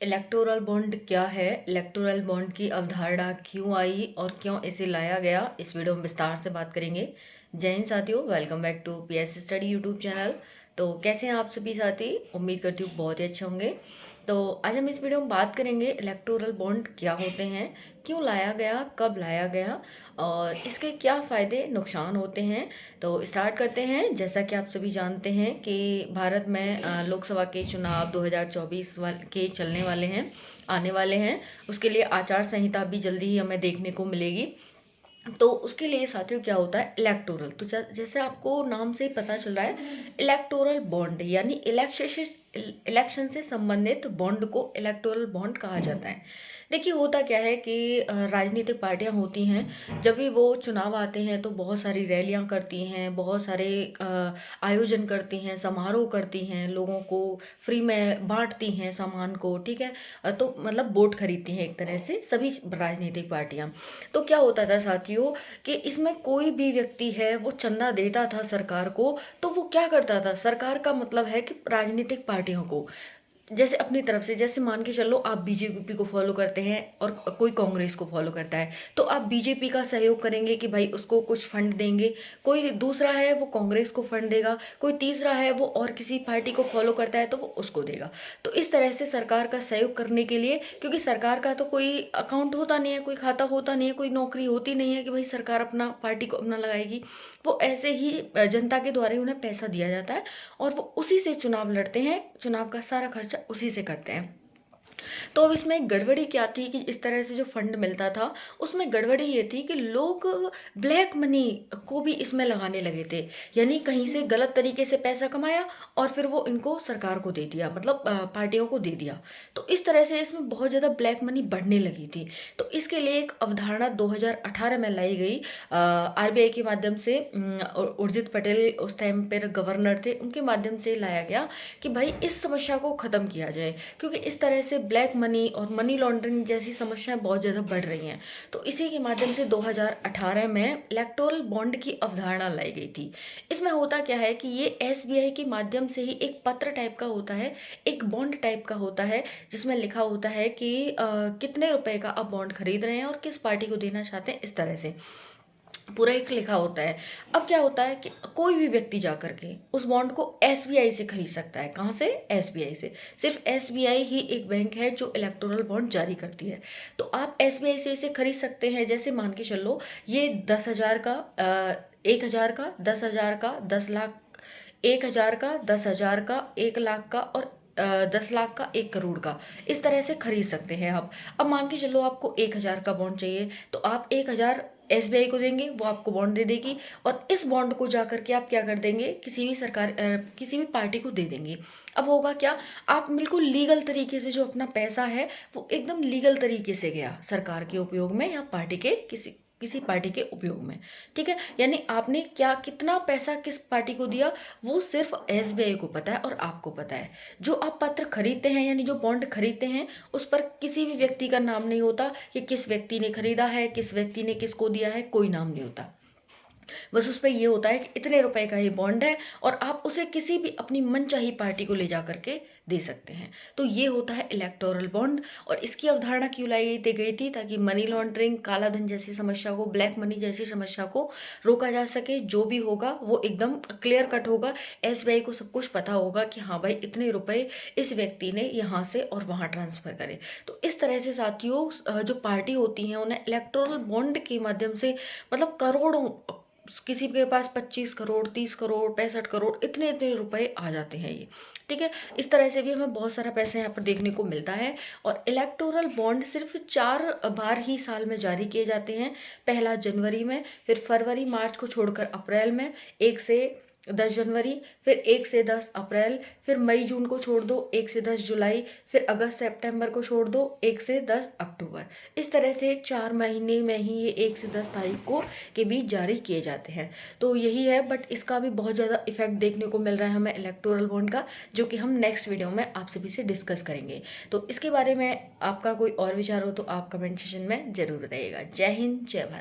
Electoral bond क्या है, electoral bond की अवधारणा क्यों आई और क्यों इसे लाया गया, इस वीडियो में विस्तार से बात करेंगे। जय हिंद साथियों, welcome back to PS study YouTube channel. तो कैसे हैं आप सभी साथी? उम्मीद करती हूँ बहुत ही अच्छे होंगे। तो आज हम इस वीडियो में बात करेंगे इलेक्टोरल बॉन्ड क्या होते हैं, क्यों लाया गया, कब लाया गया और इसके क्या फ़ायदे नुकसान होते हैं। तो स्टार्ट करते हैं। जैसा कि आप सभी जानते हैं कि भारत में लोकसभा के चुनाव 2024 के चलने वाले हैं, आने वाले हैं। उसके लिए आचार संहिता भी जल्दी ही हमें देखने को मिलेगी। तो उसके लिए साथियों क्या होता है इलेक्टोरल, तो जैसे आपको नाम से ही पता चल रहा है, इलेक्टोरल बॉन्ड यानी इलेक्शन से संबंधित बॉन्ड को इलेक्टोरल बॉन्ड कहा जाता है। देखिए होता क्या है कि राजनीतिक पार्टियां होती हैं, जब भी वो चुनाव आते हैं तो बहुत सारी रैलियां करती हैं, बहुत सारे आयोजन करती हैं, समारोह करती हैं, लोगों को फ्री में बांटती हैं सामान को, ठीक है। तो मतलब वोट खरीदती हैं एक तरह से सभी राजनीतिक पार्टियां। तो क्या होता था साथियों कि इसमें कोई भी व्यक्ति है वो चंदा देता था सरकार को, तो वो क्या करता था, सरकार का मतलब है कि राजनीतिक पार्टियों को जैसे अपनी तरफ से, जैसे मान के चलो आप बीजेपी को फॉलो करते हैं और कोई कांग्रेस को फॉलो करता है, तो आप बीजेपी का सहयोग करेंगे कि भाई उसको कुछ फंड देंगे। कोई दूसरा है वो कांग्रेस को फंड देगा, कोई तीसरा है वो और किसी पार्टी को फॉलो करता है तो वो उसको देगा। तो इस तरह से सरकार का सहयोग करने के लिए, क्योंकि सरकार का तो कोई अकाउंट होता नहीं है, कोई खाता होता नहीं है, कोई नौकरी होती नहीं है कि भाई सरकार अपना पार्टी को अपना लगाएगी। वो ऐसे ही जनता के द्वारा ही उन्हें पैसा दिया जाता है और वो उसी से चुनाव लड़ते हैं, चुनाव का सारा खर्चा उसी से करते हैं। तो अब इसमें गड़बड़ी क्या थी कि इस तरह से जो फंड मिलता था उसमें गड़बड़ी ये थी कि लोग ब्लैक मनी को भी इसमें लगाने लगे थे, यानी कहीं से गलत तरीके से पैसा कमाया और फिर वो इनको सरकार को दे दिया, मतलब पार्टियों को दे दिया। तो इस तरह से इसमें बहुत ज़्यादा ब्लैक मनी बढ़ने लगी थी। तो इसके लिए एक अवधारणा 2018 में लाई गई आरबीआई के माध्यम से। उर्जित पटेल उस टाइम पर गवर्नर थे, उनके माध्यम से लाया गया कि भाई इस समस्या को ख़त्म किया जाए, क्योंकि इस तरह से ब्लैक मनी और मनी लॉन्ड्रिंग जैसी समस्याएं बहुत ज़्यादा बढ़ रही हैं। तो इसी के माध्यम से 2018 में इलेक्टोरल बॉन्ड की अवधारणा लाई गई थी। इसमें होता क्या है कि ये एसबीआई के माध्यम से ही एक पत्र टाइप का होता है, एक बॉन्ड टाइप का होता है, जिसमें लिखा होता है कि कितने रुपए का आप बॉन्ड खरीद रहे हैं और किस पार्टी को देना चाहते हैं, इस तरह से पूरा एक लिखा होता है। अब क्या होता है कि कोई भी व्यक्ति जा कर के उस बॉन्ड को एसबीआई से खरीद सकता है। कहाँ से? एसबीआई से। सिर्फ एसबीआई ही एक बैंक है जो इलेक्टोरल बॉन्ड जारी करती है। तो आप एसबीआई से इसे खरीद सकते हैं। जैसे मान के चलो ये 10,000 का, 1,000 का, 10,000 का, 10 लाख, 1,000 का, 10,000 का, 1 लाख का और 10 लाख का, 1 करोड़ का, इस तरह से खरीद सकते हैं आप। अब मान के चलो आपको 1,000 का बॉन्ड चाहिए, तो आप 1,000 एसबीआई को देंगे, वो आपको बॉन्ड दे देगी और इस बॉन्ड को जा करके आप क्या कर देंगे, किसी भी किसी भी पार्टी को दे देंगे। अब होगा क्या, आप बिल्कुल लीगल तरीके से जो अपना पैसा है वो एकदम लीगल तरीके से गया सरकार के उपयोग में या पार्टी के किसी किसी पार्टी के उपयोग में, ठीक है। यानी आपने क्या कितना पैसा किस पार्टी को दिया वो सिर्फ एसबीआई को पता है और आपको पता है। जो आप पत्र खरीदते हैं यानी जो बॉन्ड खरीदते हैं उस पर किसी भी व्यक्ति का नाम नहीं होता कि किस व्यक्ति ने खरीदा है, किस व्यक्ति ने किसको दिया है, कोई नाम नहीं होता। बस उस पे ये होता है कि इतने रुपए का ये बॉन्ड है और आप उसे किसी भी अपनी मनचाही पार्टी को ले जा करके दे सकते हैं। तो ये होता है इलेक्टोरल बॉन्ड। और इसकी अवधारणा क्यों लाई गई थी? ताकि मनी लॉन्ड्रिंग, काला धन जैसी समस्या को, ब्लैक मनी जैसी समस्या को रोका जा सके। जो भी होगा वो एकदम क्लियर कट होगा, एसबीआई को सब कुछ पता होगा कि हाँ भाई इतने रुपए इस व्यक्ति ने यहाँ से और वहाँ ट्रांसफर करे। तो इस तरह से साथियों जो पार्टी होती हैं उन्हें इलेक्टोरल बॉन्ड के माध्यम से, मतलब करोड़ों, किसी के पास 25 करोड़, 30 करोड़, 65 करोड़, इतने इतने रुपए आ जाते हैं ये, ठीक है। इस तरह से भी हमें बहुत सारा पैसा यहाँ पर देखने को मिलता है। और इलेक्टोरल बॉन्ड सिर्फ 4 बार ही साल में जारी किए जाते हैं। पहला जनवरी में, फिर फरवरी मार्च को छोड़कर अप्रैल में 1 से 10 जनवरी, फिर 1 से 10 अप्रैल, फिर मई जून को छोड़ दो 1 से 10 जुलाई, फिर अगस्त सितंबर को छोड़ दो 1 से 10 अक्टूबर। इस तरह से 4 महीने में ही ये 1 से 10 तारीख को के बीच जारी किए जाते हैं। तो यही है, बट इसका भी बहुत ज़्यादा इफेक्ट देखने को मिल रहा है हमें इलेक्टोरल बॉन्ड का, जो कि हम नेक्स्ट वीडियो में आप सभी से डिस्कस करेंगे। तो इसके बारे में आपका कोई और विचार हो तो आप कमेंट सेशन में ज़रूर बताइएगा। जय हिंद, जय भारत।